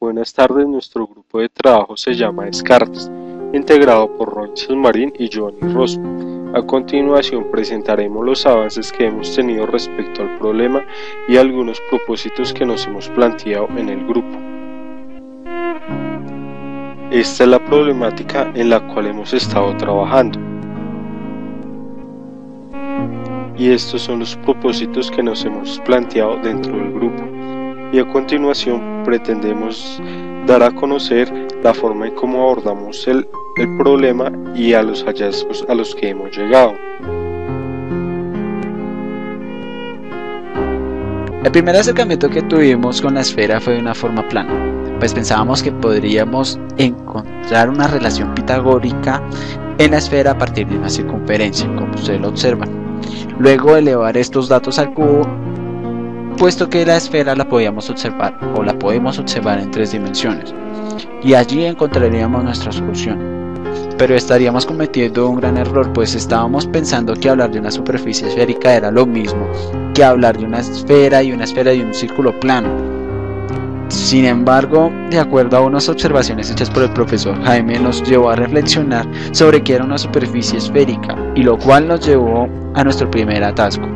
Buenas tardes, nuestro grupo de trabajo se llama Descartes, integrado por Ronchas Marín y Giovanni Rosso. A continuación presentaremos los avances que hemos tenido respecto al problema y algunos propósitos que nos hemos planteado en el grupo. Esta es la problemática en la cual hemos estado trabajando. Y estos son los propósitos que nos hemos planteado dentro del grupo. Y a continuación pretendemos dar a conocer la forma en cómo abordamos el problema y a los hallazgos a los que hemos llegado. El primer acercamiento que tuvimos con la esfera fue de una forma plana, pues pensábamos que podríamos encontrar una relación pitagórica en la esfera a partir de una circunferencia, como ustedes lo observan. Luego elevar estos datos al cubo, puesto que la esfera la podíamos observar o la podemos observar en 3 dimensiones, y allí encontraríamos nuestra solución. Pero estaríamos cometiendo un gran error, pues estábamos pensando que hablar de una superficie esférica era lo mismo que hablar de una esfera y un círculo plano. Sin embargo, de acuerdo a unas observaciones hechas por el profesor Jaime, nos llevó a reflexionar sobre qué era una superficie esférica, y lo cual nos llevó a nuestro primer atasco.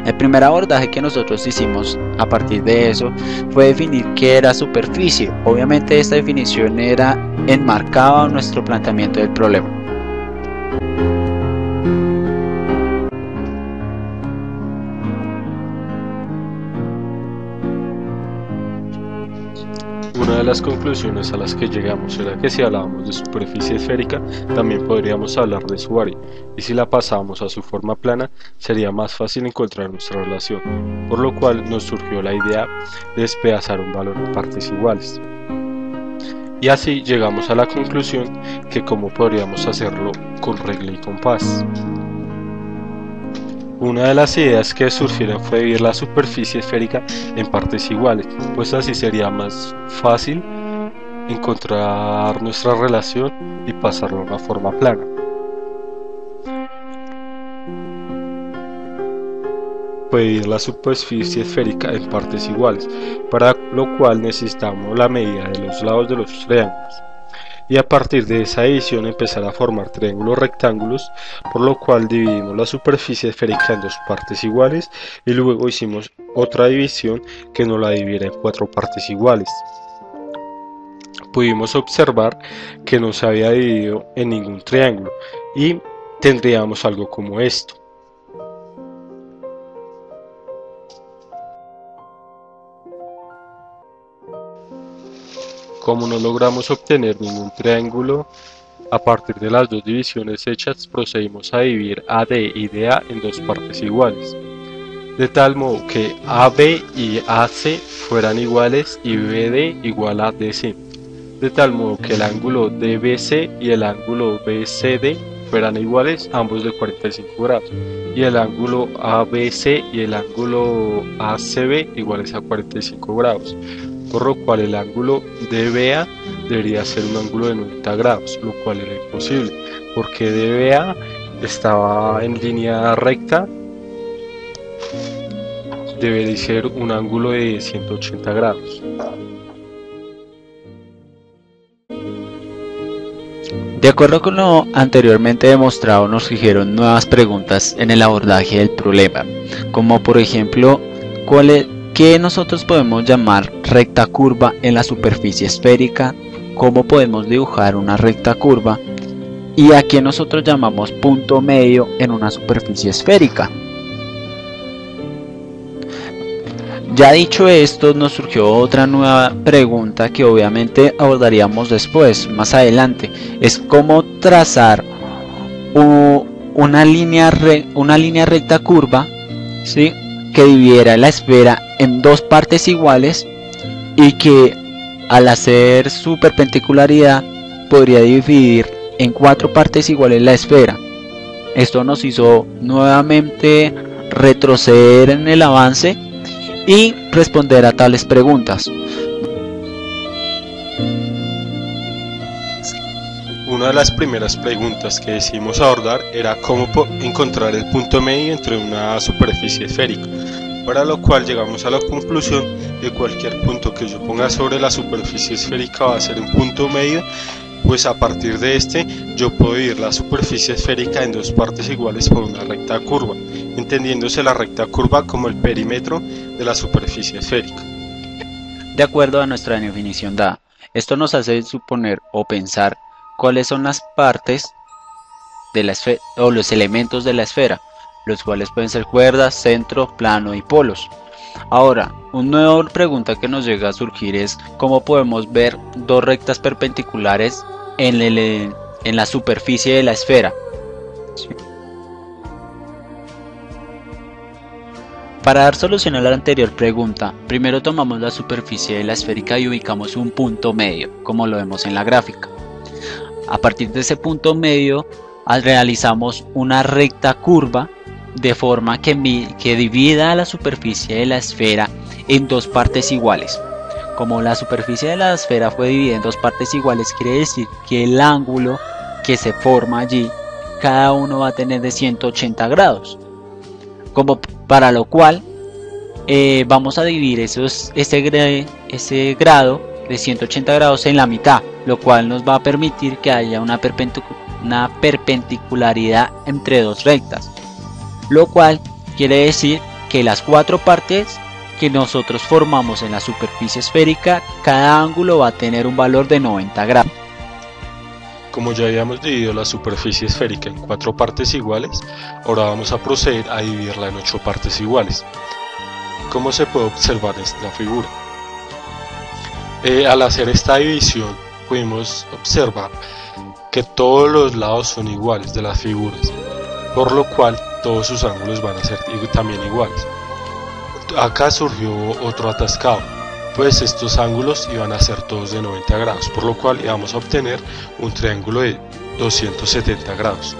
El primer abordaje que nosotros hicimos a partir de eso fue definir qué era superficie. Obviamente esta definición enmarcaba nuestro planteamiento del problema. Una de las conclusiones a las que llegamos era que si hablábamos de superficie esférica, también podríamos hablar de su área, y si la pasábamos a su forma plana, sería más fácil encontrar nuestra relación, por lo cual nos surgió la idea de despedazar un valor en partes iguales. Y así llegamos a la conclusión que cómo podríamos hacerlo con regla y compás. Una de las ideas que surgieron fue dividir la superficie esférica en partes iguales, pues así sería más fácil encontrar nuestra relación y pasarlo a una forma plana. Puede dividir la superficie esférica en partes iguales, para lo cual necesitamos la medida de los lados de los triángulos. Y a partir de esa división empezar a formar triángulos rectángulos, por lo cual dividimos la superficie esférica en 2 partes iguales y luego hicimos otra división que nos la dividiera en 4 partes iguales. Pudimos observar que no se había dividido en ningún triángulo y tendríamos algo como esto. Como no logramos obtener ningún triángulo, a partir de las 2 divisiones hechas procedimos a dividir AD y DA en 2 partes iguales, de tal modo que AB y AC fueran iguales y BD igual a DC, de tal modo que el ángulo DBC y el ángulo BCD fueran iguales, ambos de 45 grados, y el ángulo ABC y el ángulo ACB iguales a 45 grados. Por lo cual el ángulo DBA debería ser un ángulo de 90 grados, lo cual era imposible, porque DBA estaba en línea recta, debería ser un ángulo de 180 grados. De acuerdo con lo anteriormente demostrado, nos surgieron nuevas preguntas en el abordaje del problema, como por ejemplo, ¿qué nosotros podemos llamar recta curva en la superficie esférica? ¿Cómo podemos dibujar una recta curva? ¿Y a qué nosotros llamamos punto medio en una superficie esférica? Ya dicho esto, nos surgió otra nueva pregunta que obviamente abordaríamos después, más adelante. Es cómo trazar una línea recta curva, ¿sí?, que dividiera la esfera en 2 partes iguales y que al hacer su perpendicularidad podría dividir en 4 partes iguales la esfera. Esto nos hizo nuevamente retroceder en el avance y responder a tales preguntas. Una de las primeras preguntas que decidimos abordar era cómo encontrar el punto medio entre una superficie esférica, para lo cual llegamos a la conclusión de cualquier punto que yo ponga sobre la superficie esférica va a ser un punto medio. Pues a partir de este yo puedo dividir la superficie esférica en dos partes iguales por una recta curva, entendiéndose la recta curva como el perímetro de la superficie esférica. De acuerdo a nuestra definición dada, esto nos hace suponer o pensar cuáles son las partes de la esfera o los elementos de la esfera, los cuales pueden ser cuerdas, centro, plano y polos. Ahora, una nueva pregunta que nos llega a surgir es cómo podemos ver dos rectas perpendiculares en la superficie de la esfera. ¿Sí? Para dar solución a la anterior pregunta, primero tomamos la superficie de la esférica y ubicamos un punto medio, como lo vemos en la gráfica. A partir de ese punto medio, realizamos una recta curva de forma que divida la superficie de la esfera en dos partes iguales. Como la superficie de la esfera fue dividida en dos partes iguales, quiere decir que el ángulo que se forma allí, cada uno va a tener de 180 grados. Como para lo cual vamos a dividir ese grado de 180 grados en la mitad, lo cual nos va a permitir que haya una perpendicularidad entre dos rectas, lo cual quiere decir que las cuatro partes que nosotros formamos en la superficie esférica, cada ángulo va a tener un valor de 90 grados. Como ya habíamos dividido la superficie esférica en 4 partes iguales, ahora vamos a proceder a dividirla en 8 partes iguales. ¿Cómo se puede observar esta figura? Al hacer esta división pudimos observar que todos los lados son iguales de las figuras, por lo cual todos sus ángulos van a ser también iguales. Acá surgió otro atascado, pues estos ángulos iban a ser todos de 90 grados, por lo cual íbamos a obtener un triángulo de 270 grados,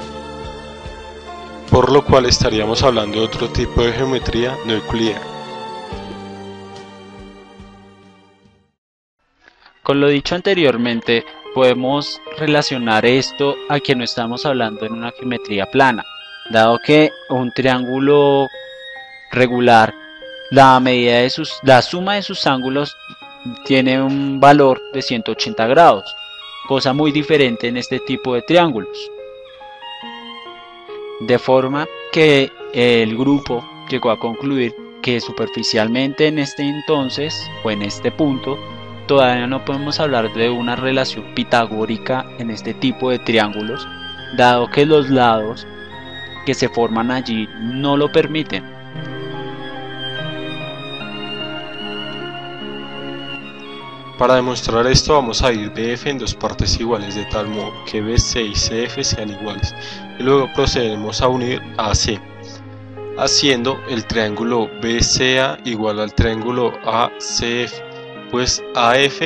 por lo cual estaríamos hablando de otro tipo de geometría no euclidiana. Con lo dicho anteriormente, podemos relacionar esto a que no estamos hablando en una geometría plana, dado que un triángulo regular, la suma de sus ángulos tiene un valor de 180 grados, cosa muy diferente en este tipo de triángulos. De forma que el grupo llegó a concluir que superficialmente en este entonces, o en este punto, todavía no podemos hablar de una relación pitagórica en este tipo de triángulos, dado que los lados que se forman allí no lo permiten. Para demostrar esto vamos a dividir BF en dos partes iguales de tal modo que BC y CF sean iguales y luego procederemos a unir AC, haciendo el triángulo BCA igual al triángulo ACF, pues AF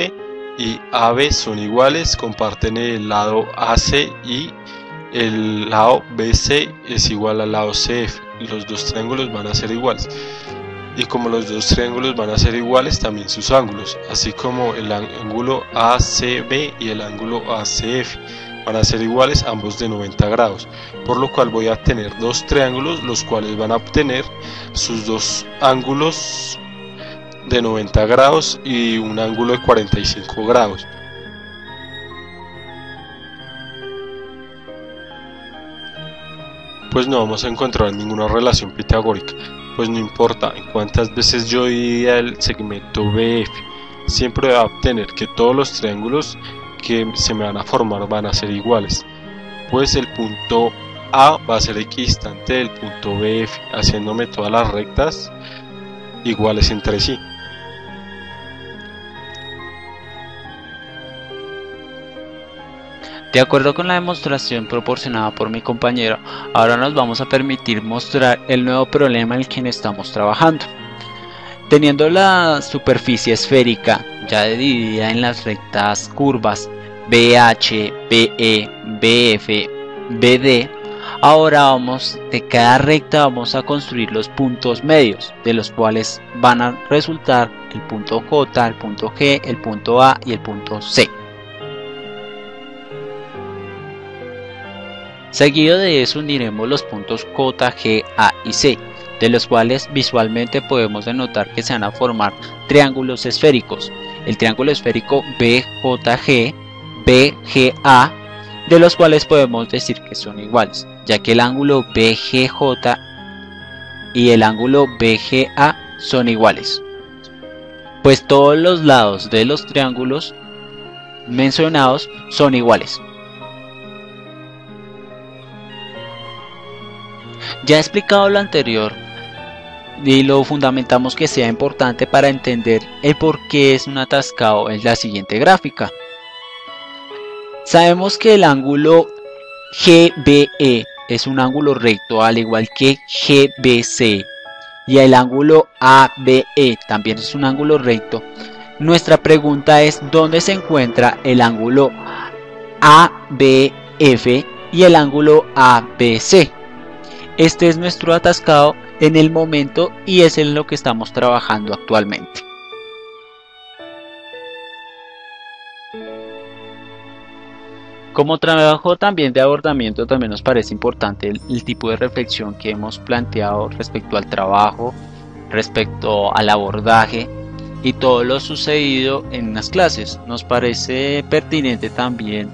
y AB son iguales, comparten el lado AC y el lado BC es igual al lado CF, los dos triángulos van a ser iguales. Y como los dos triángulos van a ser iguales, también sus ángulos, así como el ángulo ACB y el ángulo ACF van a ser iguales, ambos de 90 grados, por lo cual voy a tener dos triángulos, los cuales van a obtener sus dos ángulos de 90 grados y un ángulo de 45 grados. Pues no vamos a encontrar ninguna relación pitagórica, pues no importa en cuántas veces yo divida el segmento BF, siempre voy a obtener que todos los triángulos que se me van a formar van a ser iguales, pues el punto A va a ser equidistante del punto BF, haciéndome todas las rectas iguales entre sí. De acuerdo con la demostración proporcionada por mi compañero, ahora nos vamos a permitir mostrar el nuevo problema en el que estamos trabajando. Teniendo la superficie esférica ya dividida en las rectas curvas BH, BE, BF, BD, ahora de cada recta vamos a construir los puntos medios, de los cuales van a resultar el punto J, el punto G, el punto A y el punto C. Seguido de eso uniremos los puntos J, G, A y C, de los cuales visualmente podemos denotar que se van a formar triángulos esféricos. El triángulo esférico BJG, BGA, de los cuales podemos decir que son iguales, ya que el ángulo BGJ y el ángulo BGA son iguales, pues todos los lados de los triángulos mencionados son iguales. Ya he explicado lo anterior y lo fundamentamos que sea importante para entender el por qué es un atascado en la siguiente gráfica. Sabemos que el ángulo GBE es un ángulo recto al igual que GBC y el ángulo ABE también es un ángulo recto. Nuestra pregunta es ¿dónde se encuentra el ángulo ABF y el ángulo ABC? Este es nuestro atascado en el momento y es en lo que estamos trabajando actualmente. Como trabajo también de abordamiento, también nos parece importante el tipo de reflexión que hemos planteado respecto al trabajo, respecto al abordaje y todo lo sucedido en las clases. Nos parece pertinente también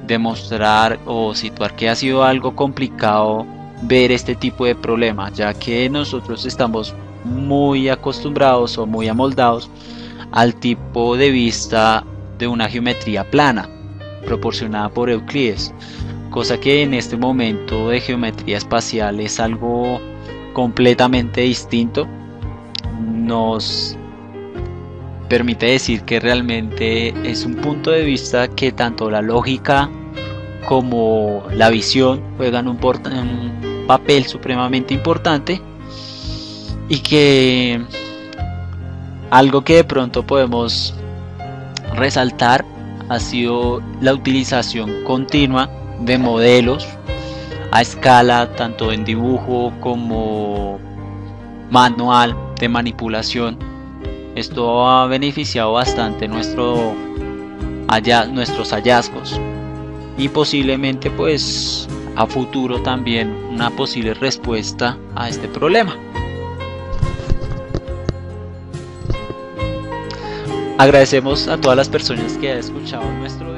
demostrar o situar que ha sido algo complicado ver este tipo de problemas, ya que nosotros estamos muy acostumbrados o muy amoldados al tipo de vista de una geometría plana proporcionada por Euclides, cosa que en este momento de geometría espacial es algo completamente distinto. Nos permite decir que realmente es un punto de vista que tanto la lógica como la visión juegan un papel supremamente importante, y que algo que de pronto podemos resaltar ha sido la utilización continua de modelos a escala, tanto en dibujo como manual de manipulación. Esto ha beneficiado bastante nuestros hallazgos y posiblemente pues a futuro también una posible respuesta a este problema. Agradecemos a todas las personas que han escuchado nuestro